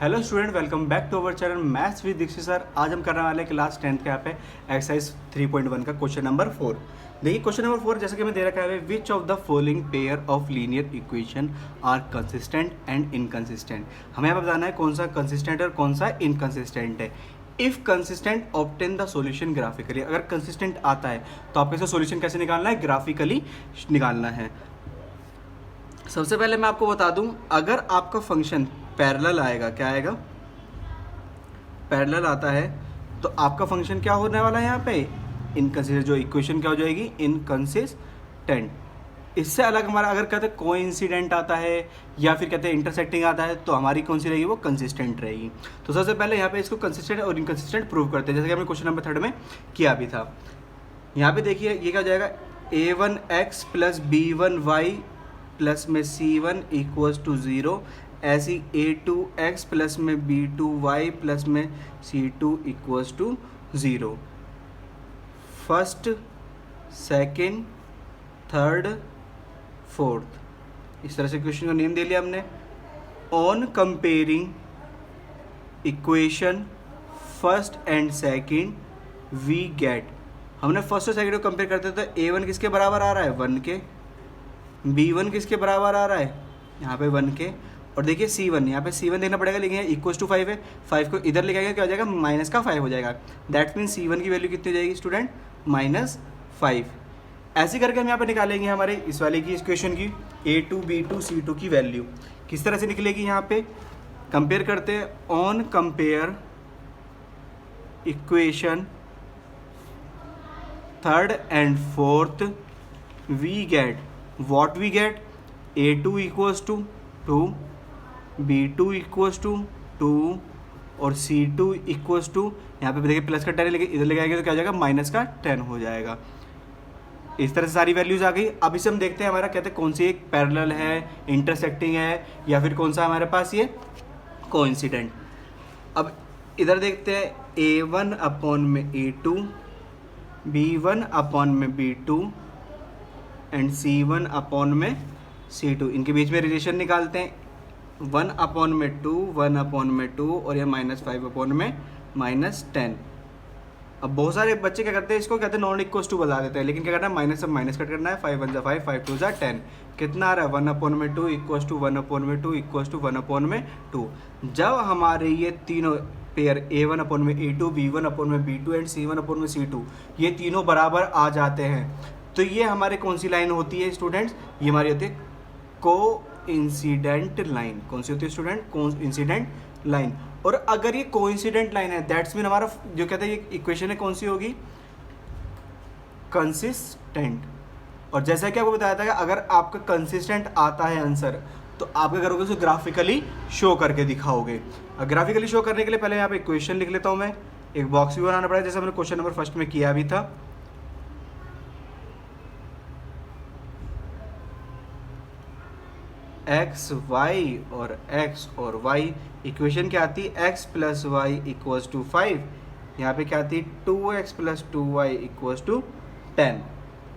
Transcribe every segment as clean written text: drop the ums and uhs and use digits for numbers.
Hello student, welcome back to our channel maths with Dikshit sir. आज हम करने वाले क्लास 10th के यहाँ पे एक्सरसाइज 3.1 का क्वेश्चन नंबर 4। देखिए क्वेश्चन नंबर 4 जैसे कि मैं दे रखा है, which of the following pair of linear equation are consistent and inconsistent. हमें यहाँ पे बताना है कौन सा कंसिस्टेंट और कौन सा इनकंसिस्टेंट है। If consistent obtain the solution graphically, अगर कंसिस्टेंट आता है तो आपको इसका सॉल्यूशन कैसे निकालना है, ग्राफिकली निकालना है। सबसे पहले मैं आपको बता दूं, अगर आपका फंक्शन पैरेलल आएगा, क्या आएगा, पैरेलल आता है, तो आपका फंक्शन क्या होने वाला है यहाँ पे, इनकंसिस्टेंट। जो इक्वेशन क्या हो जाएगी, इनकंसिस्टेंट। इससे अलग हमारा अगर कहते हैं कोइंसिडेंट आता है या फिर कहते हैं इंटरसेक्टिंग आता है, तो हमारी कौन सी रहेगी, वो कंसिस्टेंट रहेगी। तो सबसे पहले यहाँ पे इसको कंसिस्टेंट और इनकंसिस्टेंट प्रूव करते हैं, जैसे कि हमने क्वेश्चन नंबर 3 में किया भी था। यहाँ पे देखिए ये क्या हो जाएगा, a1x प्लस b1y प्लस में c1 इक्वल्स टू 0, ऐसी a2x प्लस में b2y प्लस में c2 equals to 0। First, second, third, fourth, इस तरह से क्वेश्चन का नेम दे लिया हमने। On comparing equation first and second we get, हमने फर्स्ट और सेकंड को कंपेयर करते तो a1 किसके बराबर आ रहा है, 1 के, b1 किसके बराबर आ रहा है, यहाँ पे 1 के, और देखिए c1, यहाँ पे c1 देखना पड़ेगा, लेकिन इक्वल्स टू 5 है, 5 को इधर लेके आएंगे क्या हो जाएगा, माइनस का 5 हो जाएगा। दैट मीन c1 की वैल्यू कितनी हो जाएगी स्टूडेंट, -5। ऐसे करके हम यहाँ पे निकालेंगे हमारे इस वाले की, इस क्वेश्चन की a2 b2 c2 की वैल्यू किस तरह से निकलेगी। यहाँ पे कंपेयर करते हैं, on compare equation third and fourth we get, what we get, a2 equals to 2, b2 equals to 2 और c2 equals to, यहाँ पे देखिए प्लस का 10 लेके इधर लेके आएंगे तो क्या हो जाएगा, माइनस का 10 हो जाएगा। इस तरह से सारी वैल्यूज आ गई। अब इसे हम देखते हैं हमारा कहते हैं कौन सी एक पैरेलल है, इंटरसेक्टिंग है, या फिर कौन सा हमारे पास ये कोइंसिडेंट। अब इधर देखते हैं, a1 अपॉन में a2, b1 अपॉन में b2 एंड c1 अपॉन में c2, इनके बीच में रिलेशन निकालते हैं। 1 अपॉन में 2, 1 अपॉन में 2 और ये -5 अपॉन में -10। अब बहुत सारे बच्चे क्या करते हैं, इसको कहते हैं नॉन इक्वल्स टू बता देते हैं, लेकिन क्या करना है, माइनस से माइनस कट करना है, 5 1 5, 5 2 10, कितना आ रहा है, 1 अपॉन में 2 इक्वल्स टू 1 अपॉन में 2 इक्वल्स टू 1 अपॉन में 2। जब हमारे ये तीनों पेयर a1 अपॉन में a2, b1 अपॉन में b2 एंड c1 अपॉन में c2 ये तीनों बराबर आ जाते हैं, तो ये हमारे कौन सी लाइन होती है स्टूडेंट्स, ये हमारी होती है कोइंसिडेंट लाइन। कौन सी होती है स्टूडेंट, कोइंसिडेंट लाइन। और अगर ये कोइंसिडेंट लाइन है, दैट्स मीन हमारा जो कहते हैं ये इक्वेशन है कौन सी होगी, कंसिस्टेंट। और जैसा कि आपको बताया था कि अगर आपका कंसिस्टेंट आता है आंसर, तो आप क्या करोगे, उसे ग्राफिकली शो करके दिखाओगे। और ग्राफिकली शो करने के लिए पहले यहाँ पे इक्वेशन लिख लेता हूँ मैं, एक बॉक्स भी बनाना पड़ेगा, जैसे हमने क्वेश्चन नंबर फर्स्ट में किया भी था। एक्स वाई और एक्स और वाई, इक्वेशन क्या आती है, X plus Y equals to 5, यहाँ पे क्या आती है, 2x plus 2y equals to 10।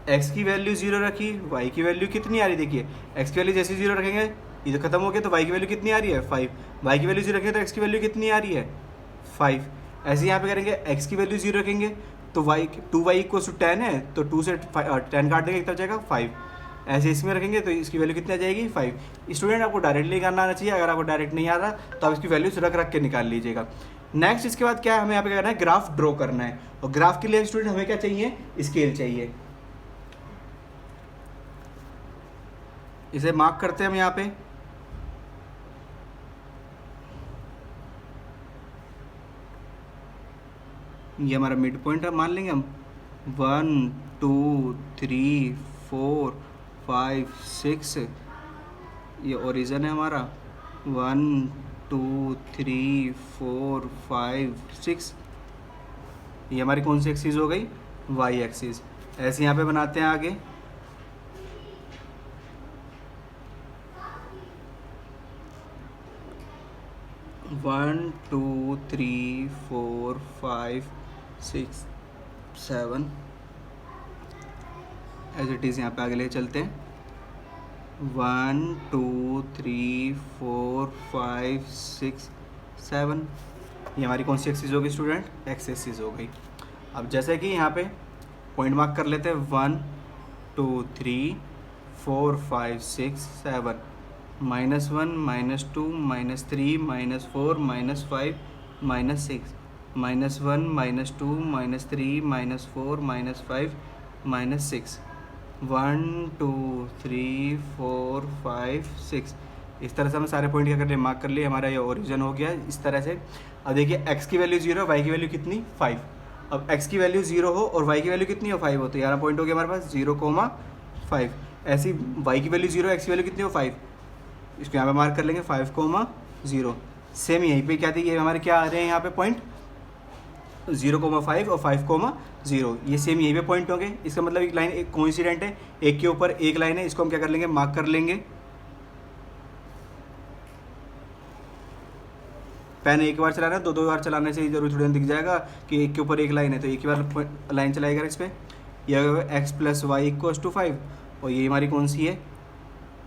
X की वैल्यू 0 रखी, वाई की वैल्यू कितनी आ रही है, देखिए एक्स की वैल्यू जैसे 0 रखेंगे ये तो खत्म हो गया, तो वाई की वैल्यू कितनी आ रही है, 5। वाई की वैल्यू 0 रखेंगे तो एक्स की वैल्यू कितनी आ रही है, 5। ऐसे यहाँ पे करेंगे, एक्स की वैल्यू 0 रखेंगे तो वाई 2y इक्वल्स टू 10 है, तो 2 से 10 काट देंगे, कितना जाएगा, 5। ऐसे इसमें रखेंगे तो इसकी वैल्यू कितनी आ जाएगी, 5। स्टूडेंट आपको डायरेक्टली निकालना आना चाहिए, अगर आपको डायरेक्ट नहीं आ रहा तो आप इसकी वैल्यूज रख रख के निकाल लीजिएगा। नेक्स्ट इसके बाद क्या है, हमें यहाँ पे क्या करना है, ग्राफ ड्रॉ करना है। और ग्राफ के लिए स्टूडेंट हमें क्या चाहिए, स्केल चाहिए। इसे मार्क करते हैं हम यहाँ पे, ये हमारा मिड पॉइंट है, मान लेंगे हम 1 2 3 4 5 6, ये ओरिजिन है हमारा, 1 2 3 4 5 6, ये हमारी कौन सी एक्सिस हो गई, वाई एक्सिस। ऐसे यहाँ पे बनाते हैं आगे, one two three 4 5 6 7, as it is यहाँ पे आगे ले चलते हैं, 1 2 3 4 5 6 7। ये हमारी कौन सी एक्सिस हो गई स्टूडेंट? एक्स एक्सिस हो गई। अब जैसे कि यहाँ पे पॉइंट मार्क कर लेते हैं 1 2 3 4 5 6 7 -1 -2 -3 -4 -5 -6 -1 -2 -3 -4 -5 -6 1 2 3 4 5 6। इस तरह से हमें सारे पॉइंट क्या कर लिए? मार्क कर लिए। हमारा ये ओरिजिन हो गया इस तरह से। अब देखिए x की वैल्यू 0, y की वैल्यू कितनी? 5। अब x की वैल्यू 0 हो और y की वैल्यू कितनी हो? 5 हो, तो यहाँ पॉइंट हो गया हमारे पास 0,5। ऐसी y की वैल्यू 0, x की वैल्यू कितनी हो? 5। इसको यहाँ पे मार्क कर लेंगे 5,0। सेम यहीं पे क्या थी, ये हमारे क्या आ रहे हैं यहाँ पे पॉइंट 0,5 और 5,0। ये सेम यहीं पे पॉइंट होंगे। इसका मतलब एक लाइन एक कोइंसिडेंट है, एक के ऊपर एक लाइन है। इसको हम क्या कर लेंगे? मार्क कर लेंगे। पेन एक बार चलाना है, दो बार चलाने से जरूर थोड़ी दिख जाएगा कि एक के ऊपर एक लाइन है, तो एक ही बार लाइन चलाएगा इस पर। यह x + y = 5 और ये हमारी कौन सी है?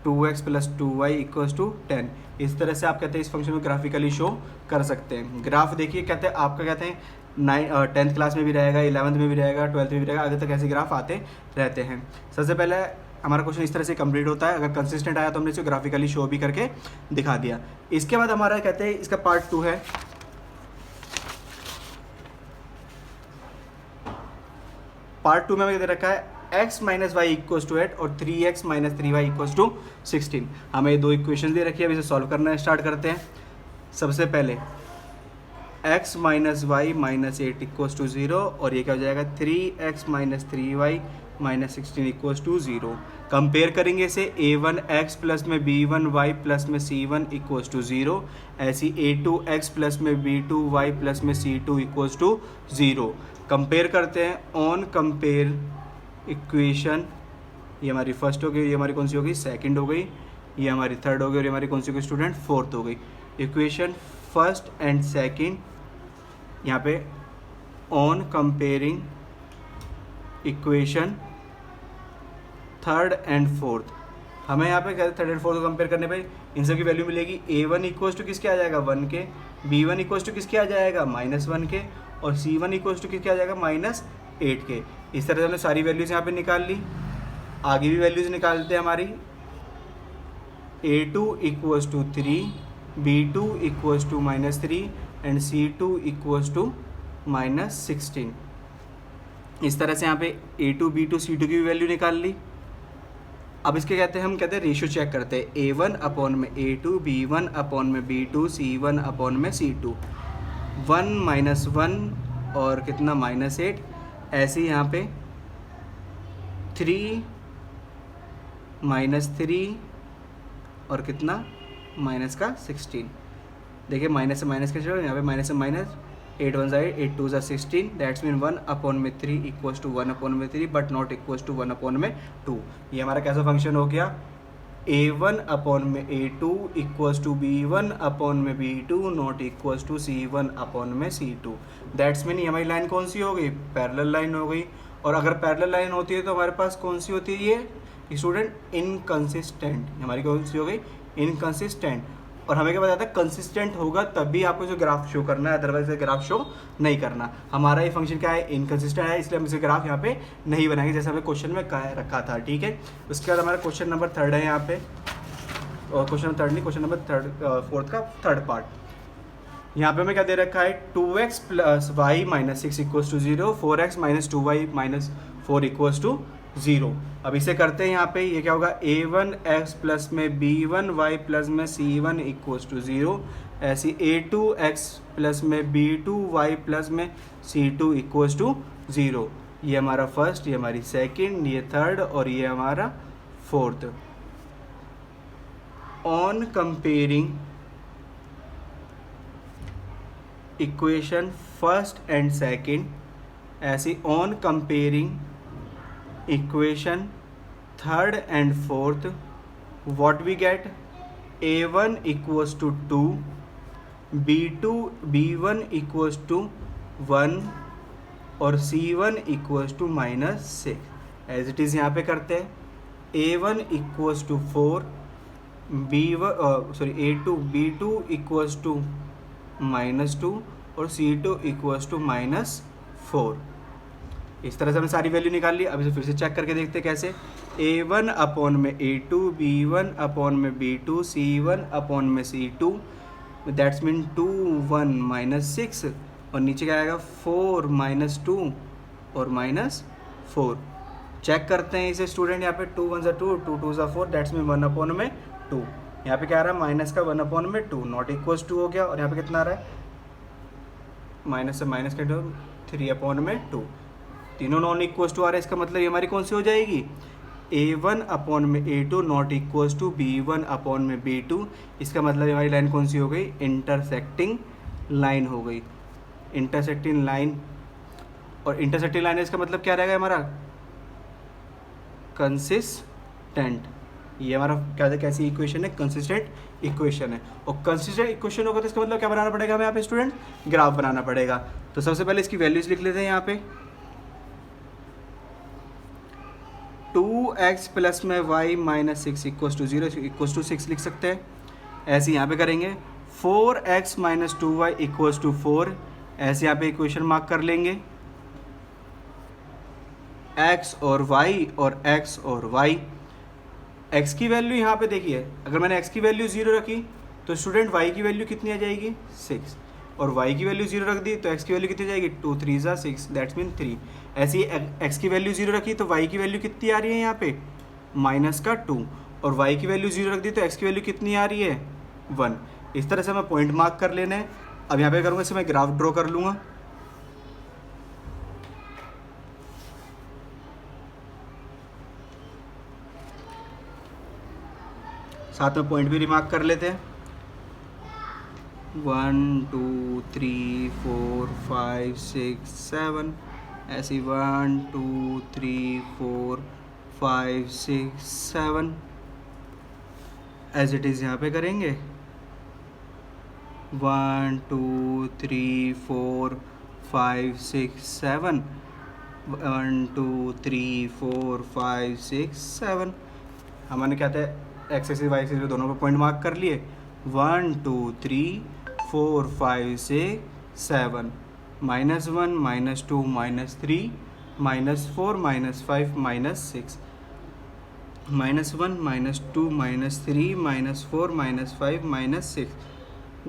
2x + 2y = 10। इस तरह से आप कहते हैं इस फंक्शन को ग्राफिकली शो कर सकते हैं। ग्राफ देखिए कहते हैं आपका कहते हैं 10th क्लास में भी रहेगा, 11th में भी रहेगा, 12th में भी रहेगा, आगे तक ऐसे ग्राफ आते रहते हैं। सबसे पहले हमारा क्वेश्चन इस तरह से कंप्लीट होता है। अगर कंसिस्टेंट आया तो हमने इसे ग्राफिकली शो भी करके दिखा दिया। इसके बाद हमारा कहते हैं इसका पार्ट 2 है। पार्ट 2 में हमें दे रखा है x - y = 8 और 3x - 3y = 16। हमें दो इक्वेशन दे रखी है। अब इसे सॉल्व करना स्टार्ट करते हैं। सबसे पहले x - y - 8 = 0 और ये क्या हो जाएगा? 3x - 3y - 16 = 0। कंपेयर करेंगे इसे a1x प्लस में b1y प्लस में c1 = 0। ऐसी a2x प्लस में b2y प्लस में c2 = 0। कंपेयर करते हैं ऑन कंपेयर इक्वेशन। ये हमारी फर्स्ट हो गई, ये हमारी कौन सी हो गई? सेकंड हो गई, ये हमारी थर्ड हो गई और ये हमारी कौन सी हो गई स्टूडेंट? फोर्थ हो गई। इक्वेशन फर्स्ट एंड सेकंड यहाँ पे on comparing equation third and fourth. हमें यहाँ पे थर्ड एंड फोर्थ को कंपेयर करने पे इन सब की वैल्यू मिलेगी। a1 = किसके आ जाएगा? 1 के, b1 = किसके आ जाएगा? -1 के, और c1 = किसके आ जाएगा? -8 के। इस तरह से हमने सारी वैल्यूज़ यहाँ पे निकाल ली। आगे भी वैल्यूज़ निकालते हैं हमारी। a2 = 3, b2 = -3 and c2 = -16। इस तरह से यहाँ पे a2 b2 c2 की भी वैल्यू निकाल ली। अब इसके कहते हैं हम कहते हैं रेशियो चेक करते हैं। a1 में a2, b1 में b2, c1 में c2। 1 - 1 और कितना? -8। ऐसे ही यहाँ पे 3 - 3 और कितना? -16। देखिए माइनस से माइनस के चलो, यहाँ पे माइनस से minus, 8 1 8, 8 2 16। That's mean 1/3 = 1/3 but not equals to 1/2। ये हमारा कैसा फंक्शन हो गया? a1 में a2 इक्वल्स टू b1 में b2 not equals to c1 में c2। दैट्स मीन ये हमारी लाइन कौन सी हो गई? पैरेलल लाइन हो गई। और अगर पैरेलल लाइन होती है तो हमारे पास कौन सी होती है ये स्टूडेंट? इनकंसिस्टेंट। हमारी कौन सी हो गई? इनकंसिस्टेंट। और हमें क्या बताया था? कंसिस्टेंट होगा तभी आपको जो ग्राफ शो करना है, अदरवाइज ग्राफ शो नहीं करना। हमारा ये फंक्शन क्या है? इनकंसिस्टेंट है, इसलिए हम इसे ग्राफ यहाँ पे नहीं बनाएंगे जैसे हमें क्वेश्चन में रखा था। ठीक है, उसके बाद हमारा क्वेश्चन नंबर 3 है यहाँ पे, और क्वेश्चन नंबर 3 नहीं, क्वेश्चन नंबर 4 का थर्ड पार्ट। यहाँ पे हमें क्या दे रखा है? 2x + y - 6 = 0, 4x - 2y - 4 = 0। अब इसे करते हैं यहाँ पे, ये क्या होगा? a1x प्लस में b1y प्लस में c1 = 0। ऐसी a2x प्लस में b2y प्लस में c2 = 0। ये हमारा फर्स्ट, ये हमारी सेकंड, ये थर्ड और ये हमारा fourth. On comparing equation first and second, ऐसी on comparing equation third and fourth, what we get? a1 = 2, b1 = 1 और c1 = -6। एज इट इज़ यहाँ पे करते हैं। a1 = 4, b2 = -2 और C2 इक्वल्स टू -4। इस तरह से हमने सारी वैल्यू निकाल ली। अब इसे फिर से चेक करके देखते हैं कैसे। A1 अपॉन में A2, B1 अपॉन में B2, C1 अपॉन में C2, दैट्स मीन 2 1 -6 और नीचे क्या आएगा 4 -2 और -4। चेक करते हैं इसे स्टूडेंट। यहाँ पे 2 1 ज़ा 2, 2 2 ज़ा 4, दैट्स मीन 1 अपॉन में 2। यहाँ पे क्या आ रहा है माइनस का 1 अपॉन में 2 नॉट इक्वल्स 2 हो गया। और यहाँ पे कितना आ रहा है माइनस से माइनस का 3 अपॉन में 2, तीनों नॉन इक्वल्स टू आ रहा है। इसका मतलब ये हमारी कौन सी हो जाएगी A1 अपॉन में A2 not equals to B1 upon में B2। इसका मतलब हमारी लाइन कौन सी हो गई इंटरसेक्टिंग लाइन हो गई। इंटरसेक्टिंग लाइन, और इंटरसेक्टिंग लाइन इसका मतलब क्या रहेगा हमारा कंसिस्टेंट। ये हमारा क्या कैसी इक्वेशन है कंसिस्टेंट इक्वेशन है। और कंसिस्टेंट इक्वेशन होगा तो इसका मतलब क्या बनाना पड़ेगा हमें यहाँ पे स्टूडेंट ग्राफ बनाना पड़ेगा। तो सबसे पहले इसकी वैल्यूज लिख लेते हैं यहाँ पे 2x प्लस में y minus 6 equals to 0 equals to 6 लिख सकते हैं। ऐसे यहाँ पे करेंगे 4x minus 2y equals to 4, ऐसे यहाँ पे इक्वेशन मार्क कर लेंगे। x और y और x और y, x की वैल्यू यहाँ पे देखिए अगर मैंने x की वैल्यू 0 रखी तो स्टूडेंट y की वैल्यू कितनी आ जाएगी 6, और y की वैल्यू 0 रख दी तो x की वैल्यू कितनी जाएगी 2 3 ज़ा 6, दैट्स मीन 3। ऐसे ही x की वैल्यू 0 रखी तो y की वैल्यू कितनी आ रही है यहाँ पे माइनस का 2, और y की वैल्यू 0 रख दी तो x की वैल्यू कितनी आ रही है 1। इस तरह से हमें पॉइंट मार्क कर लेना है। अब यहाँ पे करूँगा इसे मैं ग्राफ ड्रॉ कर लूँगा। साथ में पॉइंट भी रिमार्क कर लेते हैं 1 2 3 4 5 6 7, ऐसे 1 2 3 4 5 6 7 एज इट इज़ यहाँ पे करेंगे 1 2 3 4 5 6 7, 1 2 3 4 5 6 7। हमने क्या था एक्स एक्सिस वाई एक्सिस दोनों पे पॉइंट मार्क कर लिए 1 2 3 4 5 6 7, -1 -2 -3 -4 -5 -6, -1 -2 -3 -4 -5 -6,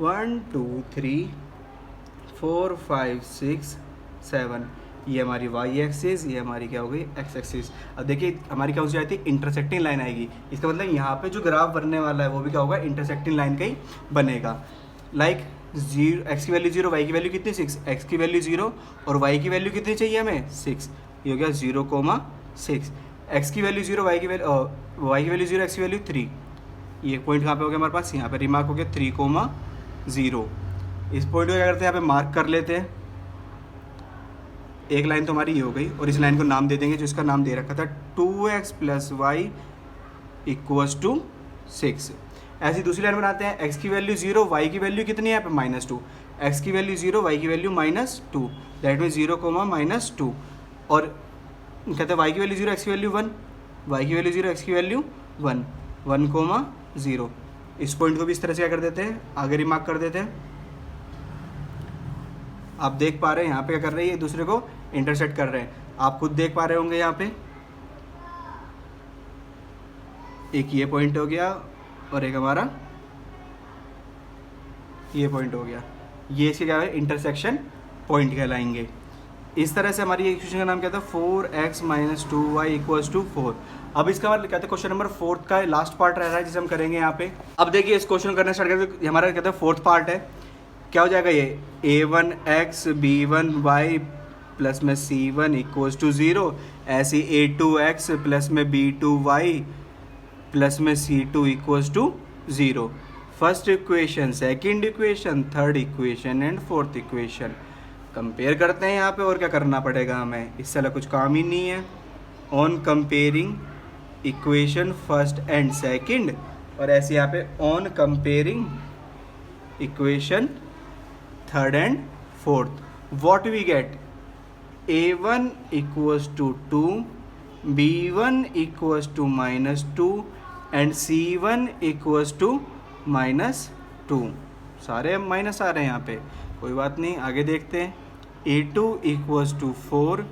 1 2 3 4 5 6 7। ये हमारी वाई एक्सिस, ये हमारी क्या हो गई एक्स एक्सिस। अब देखिए हमारी क्या हो जाती है इंटरसेक्टिंग लाइन आएगी। इसका मतलब यहाँ पे जो ग्राफ बनने वाला है वो भी क्या होगा इंटरसेक्टिंग लाइन का ही बनेगा। लाइक 0 एक्स की वैल्यू 0 वाई की वैल्यू कितनी 6, एक्स की वैल्यू 0 और वाई की वैल्यू कितनी चाहिए हमें 6, ये हो गया 0,6। एक्स की वैल्यू 0 वाई की वैल्यू 0 एक्स की वैल्यू 3, ये पॉइंट कहाँ पे हो गया हमारे पास यहाँ पे रिमार्क हो गया 3,0। इस पॉइंट को क्या करते हैं यहाँ पे मार्क कर लेते हैं। एक लाइन तो हमारी ये हो गई और इस लाइन को नाम दे देंगे जो इसका नाम दे रखा था 2x plus Y equals to 6। ऐसी दूसरी लाइन बनाते हैं x की वैल्यू 0 y की वैल्यू कितनी है यहाँ पे -2, x की वैल्यू 0 y की वैल्यू -2, दैट मीन 0, -2, और कहते हैं y की वैल्यू 0 x की वैल्यू 1, y की वैल्यू 0 x की वैल्यू 1, 1,0। इस पॉइंट को भी इस तरह से क्या कर देते हैं आगे रिमार्क कर देते हैं। आप देख पा रहे हैं यहाँ पे क्या कर रहे हैं, एक दूसरे को इंटरसेक्ट कर रहे हैं। आप खुद देख पा रहे होंगे यहाँ पे एक ये पॉइंट हो गया और एक हमारा ये पॉइंट हो गया। ये इसके क्या है इंटरसेक्शन पॉइंट कहलाएंगे। इस तरह से हमारी इक्वेशन का नाम क्या था 4x - 2y इक्वल्स टू 4। अब इसका मतलब कहते हैं क्वेश्चन नंबर 4 का लास्ट पार्ट रह रहा है जिसे हम करेंगे यहाँ पे। अब देखिए इस क्वेश्चन करना स्टार्ट करते हमारा कहते हैं 4th पार्ट है। क्या हो जाएगा ये a1x b1y प्लस में c1 इक्वल्स टू 0, ऐसे a2x प्लस में b2y प्लस में c2 equals to 0। First equation, second equation, third equation and fourth equation compare करते हैं यहाँ पे। और क्या करना पड़ेगा हमें, इससे अलग कुछ काम ही नहीं है। On comparing equation first and second, और ऐसे यहाँ पे on comparing equation third and fourth, what we get a1 equals to 2, b1 equals to -2 and c1 equals to -2। सारे माइनस आ रहे हैं यहाँ पे, कोई बात नहीं, आगे देखते हैं। A2 equals to 4,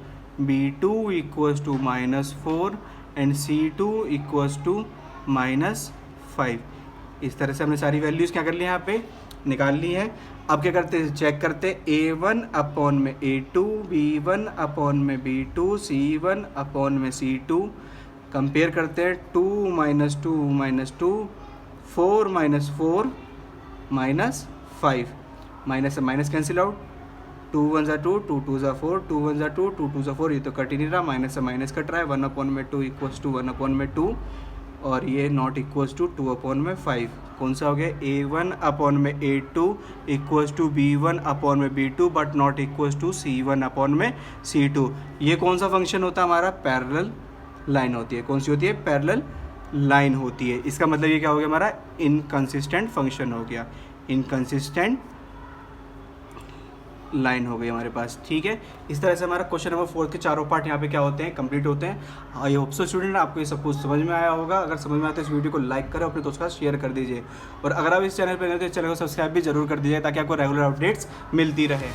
B2 equals to -4 and C2 equals to -5। इस तरह से हमने सारी वैल्यूज़ क्या कर ली, यहाँ पे निकाल ली है। अब क्या करते हैं, चेक करते हैं। A1 अपॉन में A2, B1 अपॉन में B2, C1 अपॉन में C2, कंपेयर करते हैं। 2 - 2 - 2, 4 - 4 -5, माइनस से माइनस कैंसिल आउट, 2 1 ज़ा 2, 2 2 ज़ा 4, 2 1 ज़ा 2, 2 2 ज़ा 4, ये तो कट ही नहीं रहा, माइनस से माइनस कट रहा है। 1/2 इक्वल्स टू 1/2 और ये नॉट इक्वल्स टू 2/5। कौन सा हो गया, A1 अपॉन में A2 equals to B1 upon में B2 but not equals to C1 upon में C2। ये कौन सा फंक्शन होता है हमारा, पैरेलल लाइन होती है। कौन सी होती है, पैरेलल लाइन होती है। इसका मतलब ये क्या हो गया, हमारा इनकंसिस्टेंट फंक्शन हो गया, इनकंसिस्टेंट लाइन हो गई हमारे पास। ठीक है, इस तरह से हमारा क्वेश्चन नंबर 4 के चारों पार्ट यहाँ पे क्या होते हैं, कंप्लीट होते हैं। आई होप सो स्टूडेंट आपको ये सब कुछ समझ में आया होगा। अगर समझ में आता है इस वीडियो को लाइक करें, अपने दोस्तों के साथ शेयर कर दीजिए, और अगर आप इस चैनल पर नए तो इस चैनल को सब्सक्राइब भी जरूर कर दीजिए ताकि आपको रेगुलर अपडेट्स मिलती रहे।